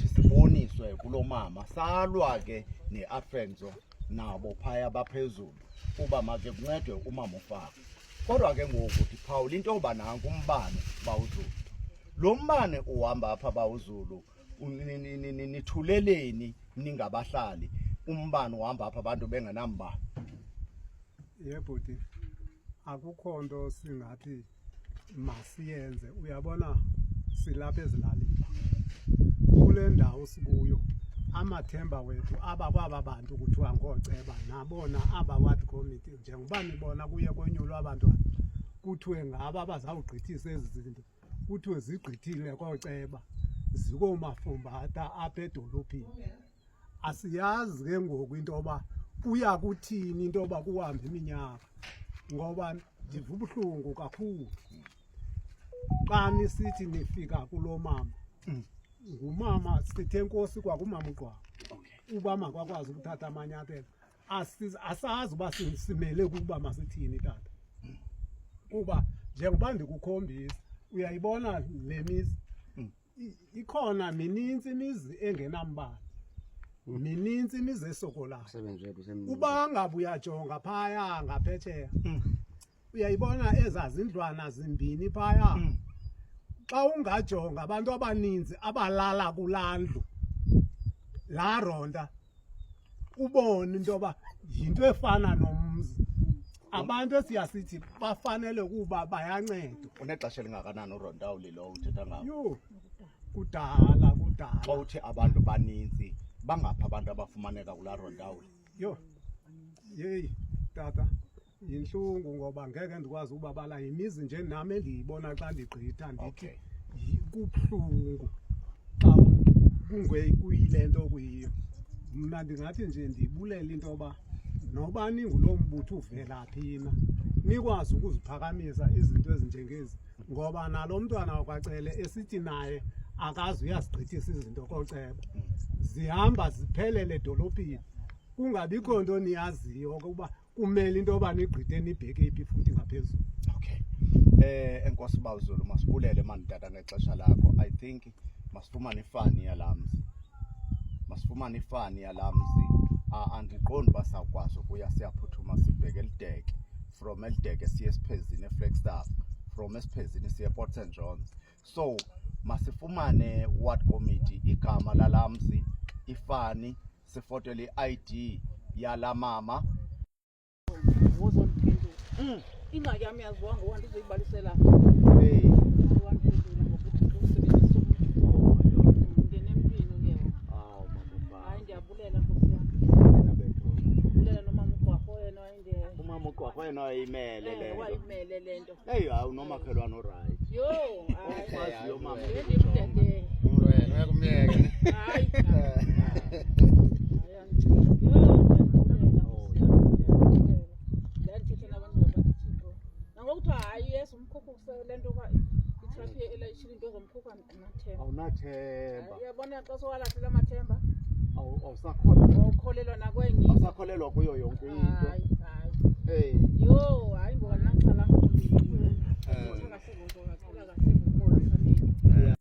sathi siboniswe kulomama salwa ke neAfrenzo nabo phaya baphezulu kuba make kuncedwe umama ofaka. Kodwa ke ngoku uthi Paul into yoba nanku umbane bawuzulu. Lo mbane uhamba apha bawuzulu nithuleleni ningabahlali. Umbane uhamba apha abantu bengenambane. Yebhuti akukho nto singathi masiyenze. Uyabona silapha ezilalini kule ndawo sikuyo amathemba wethu aba kwaba bantu kuthiwa ngooceba nabona aba ward committee njengoba nibona kuye konyulwa abantwana kuthiwe ngaba bazawugqithisa ezi zinto kuthiwe zigqithile kooceba zikomafumbata apha edolophini. Asiyazi ke ngoku into yoba kuya kuthini into yoba kuhambe iminyaka ngoba ndiva ubuhlungu kakhulu xa nisithi nifika kulo mama. Ngumama sithe enkosi kwakumama uqwa uba makwakwazi ukuthatha amanyathelo asazi uba simele kuba masithini tata kuba njengoba ndikukhombisa uyayibona le mizi ikhona mininzi imizi engenambane mininzi imizi esokolayo uba ngabe uyajonga phaya ngaphetsheya uyayibona ezazindlwana zimbini phaya xa ungajonga abantu abaninzi abalala kulandlu la ronda ubone into yoba yinto efana nomzi abantu esiyasithi bafanele kuba bayancedwa. Unexesha elingakanani uRonda ulilo uthetha ngabo? Yho kudala xa uthi abantu baninzi bangapha abantu abafumaneka kula Ronda uli? Yho yeyi tata yinhlungu ngoba ngeke ndikwazi ukubabala yimizi nje nami endiyibona xa ndigqitha ndithi kubuhlungu xa kuyile nto kuyiyo. Mna ndingathi nje ndibulela into yoba noba ningulo mbutho uvela phina nikwazi ukuziphakamisa izinto ezinjengezi ngoba nalo mntwana wakwacele esithi naye akazi uyazigqithisa izinto kooceba zihamba ziphelele edolophini kungabikho nto niyaziyo ukuba kumele into yoba nigqithe nibheke phi futhi ngaphezulu. Enkosi bawuzulu masibulele manditata ngexesha lakho. I think masifumane ifani yalamzi. Andiqondi uba sawukwazi ukuya siyaphuthuma sibheke elideke from elideke siye esiphezini eFlagstaff from esiphezini siye Port St Johns. So masifumane ward committee igama lalamzi ifani sifotele i-ID yala mama. Ingxaki yami yaziwa ngoba ndizoyibalisela ngenempilo ke. Hayi ndiyabulela nkosi yami. Bulela nomama uGwaqo yena wayinde. Umama uGwaqo yena wayimele le nto. Wayimele le nto. Hey hayi unomakhelwane oright. Yo hayi. Kwaziyo mama. Ndimdede. Wena uyakumyeka. Hayi. Yes, umkhukhu lento kwa ithathi elashila into zomkhukhu anathemba. Awunathemba. Uyabona xa sowalathela amathemba? Awusakholelwa. Ukholelwa nakwenye. Awusakholelwa kuyo yonke into. Hayi. Hey. Yo, hayi ngoba nangicala ngomlilo.